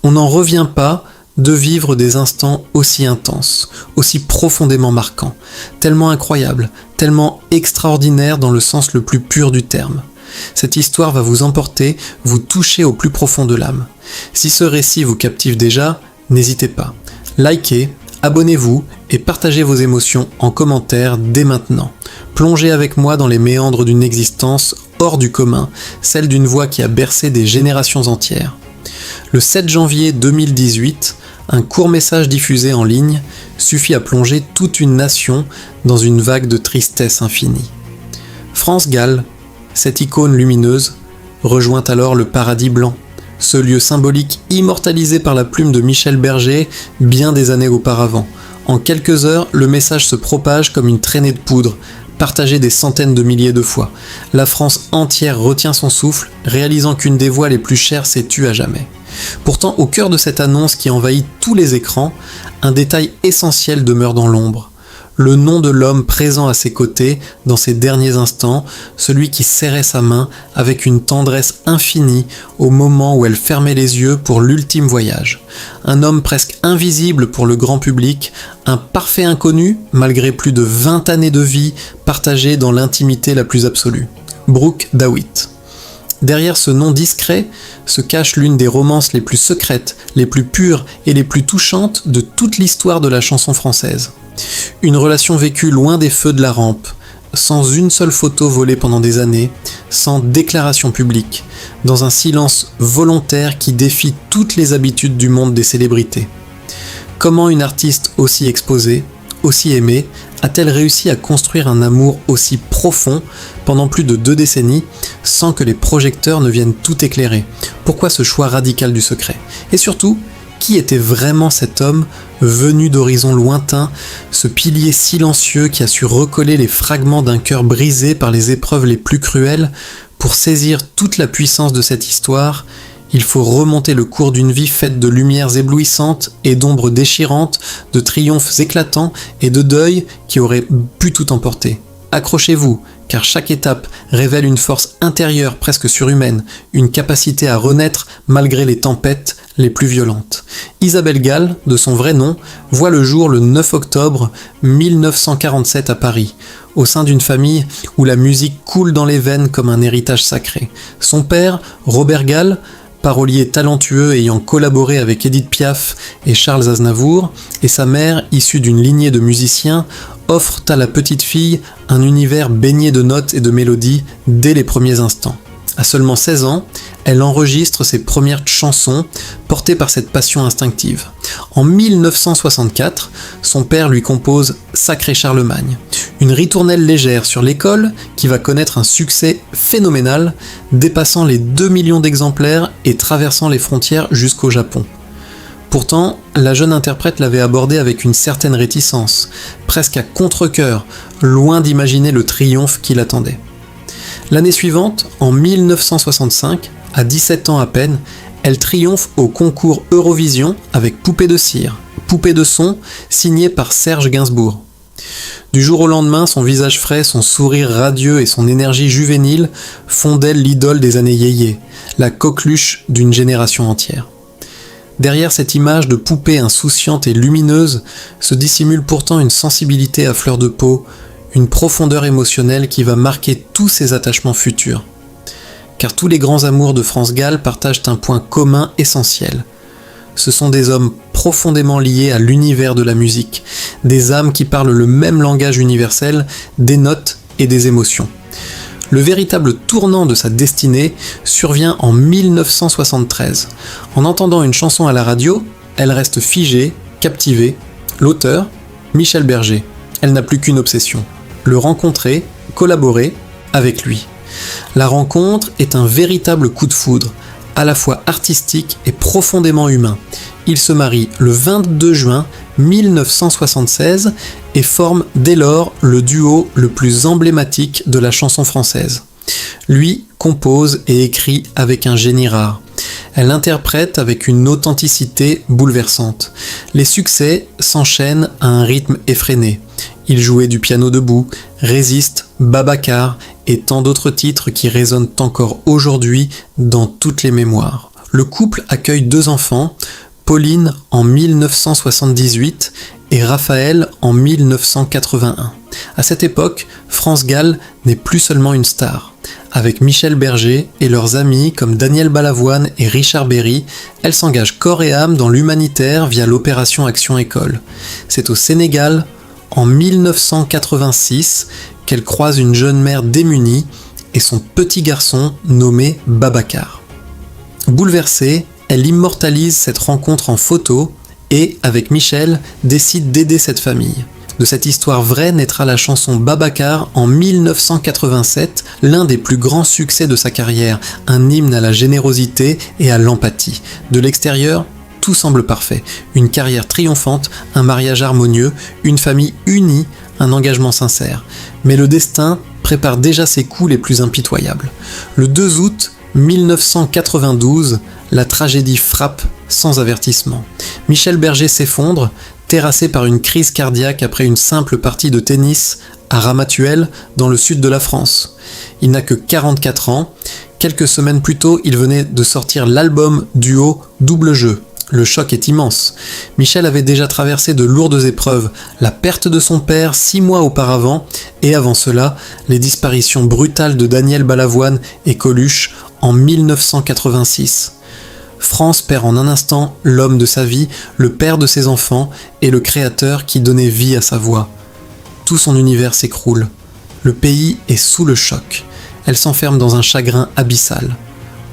On n'en revient pas de vivre des instants aussi intenses, aussi profondément marquants, tellement incroyables, tellement extraordinaires dans le sens le plus pur du terme. Cette histoire va vous emporter, vous toucher au plus profond de l'âme. Si ce récit vous captive déjà, n'hésitez pas. Likez, abonnez-vous et partagez vos émotions en commentaire dès maintenant. Plongez avec moi dans les méandres d'une existence hors du commun, celle d'une voix qui a bercé des générations entières. Le 7 janvier 2018, un court message diffusé en ligne suffit à plonger toute une nation dans une vague de tristesse infinie. France Gall, cette icône lumineuse, rejoint alors le paradis blanc, ce lieu symbolique immortalisé par la plume de Michel Berger bien des années auparavant. En quelques heures, le message se propage comme une traînée de poudre, partagée des centaines de milliers de fois. La France entière retient son souffle, réalisant qu'une des voix les plus chères s'est tue à jamais. Pourtant, au cœur de cette annonce qui envahit tous les écrans, un détail essentiel demeure dans l'ombre. Le nom de l'homme présent à ses côtés dans ses derniers instants, celui qui serrait sa main avec une tendresse infinie au moment où elle fermait les yeux pour l'ultime voyage. Un homme presque invisible pour le grand public, un parfait inconnu malgré plus de 20 années de vie partagées dans l'intimité la plus absolue. Brooke DeWitt. Derrière ce nom discret se cache l'une des romances les plus secrètes, les plus pures et les plus touchantes de toute l'histoire de la chanson française. Une relation vécue loin des feux de la rampe, sans une seule photo volée pendant des années, sans déclaration publique, dans un silence volontaire qui défie toutes les habitudes du monde des célébrités. Comment une artiste aussi exposée, aussi aimée, a-t-elle réussi à construire un amour aussi profond pendant plus de 2 décennies sans que les projecteurs ne viennent tout éclairer? Pourquoi ce choix radical du secret? Et surtout, qui était vraiment cet homme venu d'horizons lointains, ce pilier silencieux qui a su recoller les fragments d'un cœur brisé par les épreuves les plus cruelles? Pour saisir toute la puissance de cette histoire, il faut remonter le cours d'une vie faite de lumières éblouissantes et d'ombres déchirantes, de triomphes éclatants et de deuils qui auraient pu tout emporter. Accrochez-vous, car chaque étape révèle une force intérieure presque surhumaine, une capacité à renaître malgré les tempêtes les plus violentes. Isabelle Gall, de son vrai nom, voit le jour le 9 octobre 1947 à Paris, au sein d'une famille où la musique coule dans les veines comme un héritage sacré. Son père, Robert Gall, parolier talentueux ayant collaboré avec Édith Piaf et Charles Aznavour, et sa mère, issue d'une lignée de musiciens, offrent à la petite fille un univers baigné de notes et de mélodies dès les premiers instants. À seulement 16 ans, elle enregistre ses premières chansons portées par cette passion instinctive. En 1964, son père lui compose Sacré Charlemagne, une ritournelle légère sur l'école qui va connaître un succès phénoménal, dépassant les 2 millions d'exemplaires et traversant les frontières jusqu'au Japon. Pourtant, la jeune interprète l'avait abordé avec une certaine réticence, presque à contre-cœur, loin d'imaginer le triomphe qui l'attendait. L'année suivante, en 1965, à 17 ans à peine, elle triomphe au concours Eurovision avec Poupée de cire, Poupée de son, signée par Serge Gainsbourg. Du jour au lendemain, son visage frais, son sourire radieux et son énergie juvénile font d'elle l'idole des années yéyé, la coqueluche d'une génération entière. Derrière cette image de poupée insouciante et lumineuse se dissimule pourtant une sensibilité à fleur de peau, une profondeur émotionnelle qui va marquer tous ses attachements futurs. Car tous les grands amours de France Gall partagent un point commun essentiel. Ce sont des hommes profondément liés à l'univers de la musique, des âmes qui parlent le même langage universel, des notes et des émotions. Le véritable tournant de sa destinée survient en 1973. En entendant une chanson à la radio, elle reste figée, captivée. L'auteur, Michel Berger. Elle n'a plus qu'une obsession: le rencontrer, collaborer avec lui. La rencontre est un véritable coup de foudre, à la fois artistique et profondément humain. Ils se marient le 22 juin 1976 et forment dès lors le duo le plus emblématique de la chanson française. Lui compose et écrit avec un génie rare. Elle interprète avec une authenticité bouleversante. Les succès s'enchaînent à un rythme effréné. Il jouait du piano debout, Résiste, Babacar et tant d'autres titres qui résonnent encore aujourd'hui dans toutes les mémoires. Le couple accueille 2 enfants, Pauline en 1978 et Raphaël en 1981. À cette époque, France Gall n'est plus seulement une star. Avec Michel Berger et leurs amis comme Daniel Balavoine et Richard Berry, elle s'engage corps et âme dans l'humanitaire via l'opération Action École. C'est au Sénégal, en 1986, qu'elle croise une jeune mère démunie et son petit garçon nommé Babacar. Bouleversée, elle immortalise cette rencontre en photo et, avec Michel, décide d'aider cette famille. De cette histoire vraie naîtra la chanson Babacar en 1987, l'un des plus grands succès de sa carrière, un hymne à la générosité et à l'empathie. De l'extérieur, tout semble parfait. Une carrière triomphante, un mariage harmonieux, une famille unie, un engagement sincère. Mais le destin prépare déjà ses coups les plus impitoyables. Le 2 août 1992, la tragédie frappe sans avertissement. Michel Berger s'effondre, terrassé par une crise cardiaque après une simple partie de tennis à Ramatuelle, dans le sud de la France. Il n'a que 44 ans. Quelques semaines plus tôt, il venait de sortir l'album duo Double Jeu. Le choc est immense. Michel avait déjà traversé de lourdes épreuves, la perte de son père 6 mois auparavant, et avant cela, les disparitions brutales de Daniel Balavoine et Coluche en 1986. France perd en un instant l'homme de sa vie, le père de ses enfants et le créateur qui donnait vie à sa voix. Tout son univers s'écroule. Le pays est sous le choc. Elle s'enferme dans un chagrin abyssal.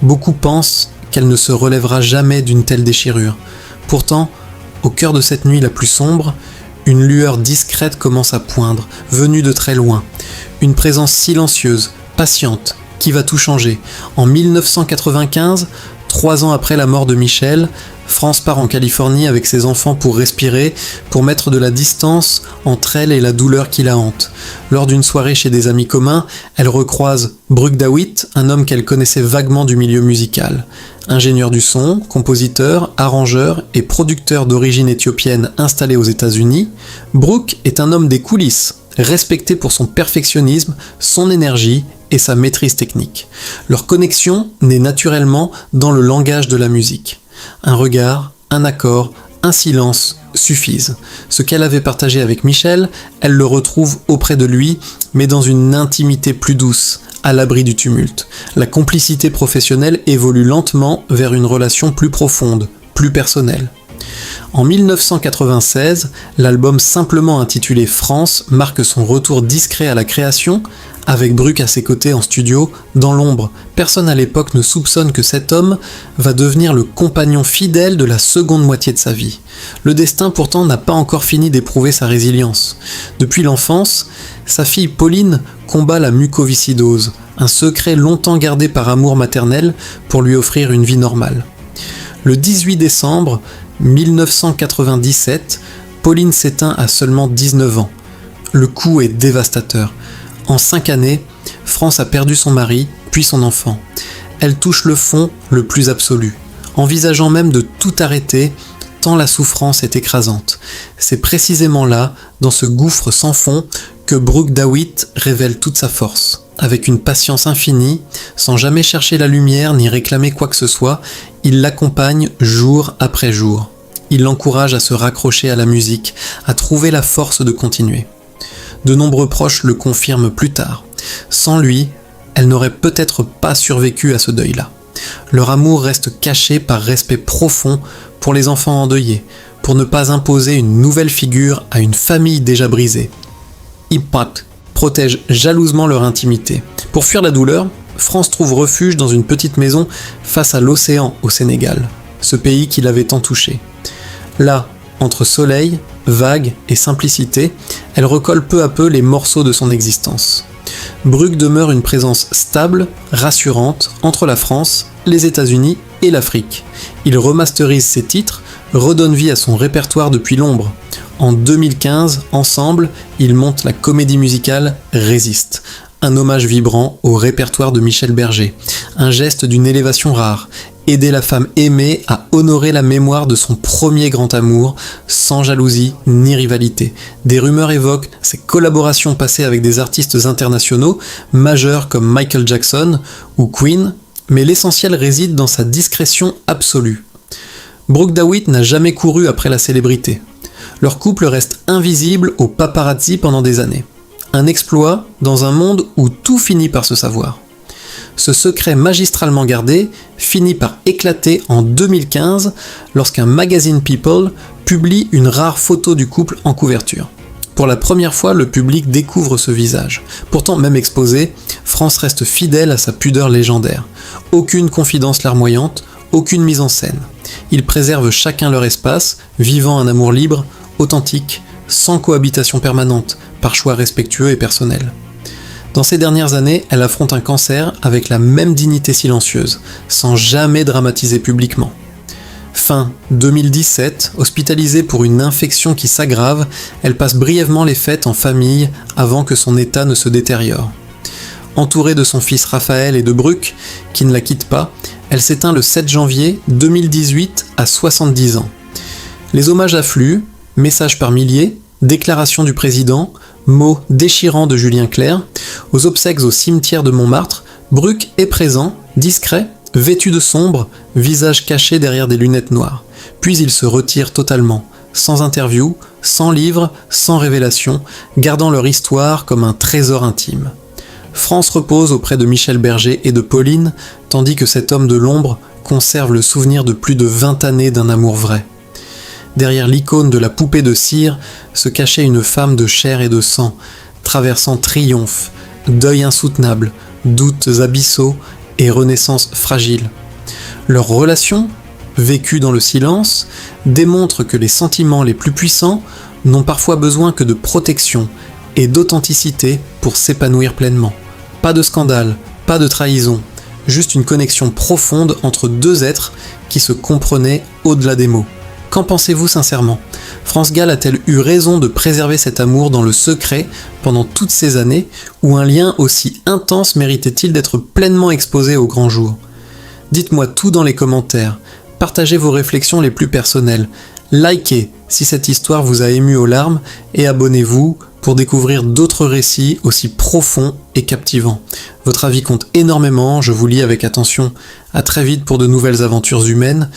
Beaucoup pensent qu'elle ne se relèvera jamais d'une telle déchirure. Pourtant, au cœur de cette nuit la plus sombre, une lueur discrète commence à poindre, venue de très loin. Une présence silencieuse, patiente, qui va tout changer. En 1995, 3 ans après la mort de Michel, France part en Californie avec ses enfants pour respirer, pour mettre de la distance entre elle et la douleur qui la hante. Lors d'une soirée chez des amis communs, elle recroise Bruk Dawit, un homme qu'elle connaissait vaguement du milieu musical. Ingénieur du son, compositeur, arrangeur et producteur d'origine éthiopienne installé aux États-Unis, Bruk est un homme des coulisses, respecté pour son perfectionnisme, son énergie et sa maîtrise technique. Leur connexion naît naturellement dans le langage de la musique. Un regard, un accord, un silence suffisent. Ce qu'elle avait partagé avec Michel, elle le retrouve auprès de lui, mais dans une intimité plus douce, à l'abri du tumulte. La complicité professionnelle évolue lentement vers une relation plus profonde, plus personnelle. En 1996, l'album simplement intitulé France marque son retour discret à la création, avec Bruk à ses côtés en studio, dans l'ombre. Personne à l'époque ne soupçonne que cet homme va devenir le compagnon fidèle de la seconde moitié de sa vie. Le destin pourtant n'a pas encore fini d'éprouver sa résilience. Depuis l'enfance, sa fille Pauline combat la mucoviscidose, un secret longtemps gardé par amour maternel pour lui offrir une vie normale. Le 18 décembre 1997, Pauline s'éteint à seulement 19 ans. Le coup est dévastateur. En 5 années, France a perdu son mari, puis son enfant. Elle touche le fond le plus absolu, envisageant même de tout arrêter, tant la souffrance est écrasante. C'est précisément là, dans ce gouffre sans fond, que Bruk Dawit révèle toute sa force. Avec une patience infinie, sans jamais chercher la lumière ni réclamer quoi que ce soit, il l'accompagne jour après jour. Il l'encourage à se raccrocher à la musique, à trouver la force de continuer. De nombreux proches le confirment plus tard. Sans lui, elle n'aurait peut-être pas survécu à ce deuil-là. Leur amour reste caché par respect profond pour les enfants endeuillés, pour ne pas imposer une nouvelle figure à une famille déjà brisée. Impact protège jalousement leur intimité. Pour fuir la douleur, France trouve refuge dans une petite maison face à l'océan au Sénégal, ce pays qui l'avait tant touché. Là, entre soleil, vagues et simplicité, elle recolle peu à peu les morceaux de son existence. Bruk demeure une présence stable, rassurante, entre la France, les États-Unis et l'Afrique. Il remasterise ses titres, redonne vie à son répertoire depuis l'ombre. En 2015, ensemble, ils montent la comédie musicale Résiste, un hommage vibrant au répertoire de Michel Berger, un geste d'une élévation rare, aider la femme aimée à honorer la mémoire de son premier grand amour, sans jalousie ni rivalité. Des rumeurs évoquent ses collaborations passées avec des artistes internationaux, majeurs comme Michael Jackson ou Queen, mais l'essentiel réside dans sa discrétion absolue. Brooke DeWitt n'a jamais couru après la célébrité. Leur couple reste invisible aux paparazzi pendant des années. Un exploit dans un monde où tout finit par se savoir. Ce secret magistralement gardé finit par éclater en 2015 lorsqu'un magazine People publie une rare photo du couple en couverture. Pour la première fois, le public découvre ce visage. Pourtant, même exposé, France reste fidèle à sa pudeur légendaire. Aucune confidence larmoyante, aucune mise en scène. Ils préservent chacun leur espace, vivant un amour libre, authentique, sans cohabitation permanente, par choix respectueux et personnels. Dans ces dernières années, elle affronte un cancer avec la même dignité silencieuse, sans jamais dramatiser publiquement. Fin 2017, hospitalisée pour une infection qui s'aggrave, elle passe brièvement les fêtes en famille avant que son état ne se détériore. Entourée de son fils Raphaël et de Brooke, qui ne la quittent pas, elle s'éteint le 7 janvier 2018 à 70 ans. Les hommages affluent, messages par milliers, déclarations du président, mots déchirants de Julien Clerc. Aux obsèques au cimetière de Montmartre, Brooke est présent, discret, vêtu de sombre, visage caché derrière des lunettes noires. Puis il se retire totalement, sans interview, sans livre, sans révélation, gardant leur histoire comme un trésor intime. France repose auprès de Michel Berger et de Pauline, tandis que cet homme de l'ombre conserve le souvenir de plus de 20 années d'un amour vrai. Derrière l'icône de la poupée de cire se cachait une femme de chair et de sang, traversant triomphe, deuil insoutenable, doutes abyssaux et renaissance fragile. Leur relation, vécue dans le silence, démontre que les sentiments les plus puissants n'ont parfois besoin que de protection et d'authenticité pour s'épanouir pleinement. Pas de scandale, pas de trahison, juste une connexion profonde entre deux êtres qui se comprenaient au-delà des mots. Qu'en pensez-vous sincèrement ? France Gall a-t-elle eu raison de préserver cet amour dans le secret pendant toutes ces années, ou un lien aussi intense méritait-il d'être pleinement exposé au grand jour ? Dites-moi tout dans les commentaires, partagez vos réflexions les plus personnelles, likez si cette histoire vous a ému aux larmes et abonnez-vous pour découvrir d'autres récits aussi profonds et captivants. Votre avis compte énormément, je vous lis avec attention. À très vite pour de nouvelles aventures humaines.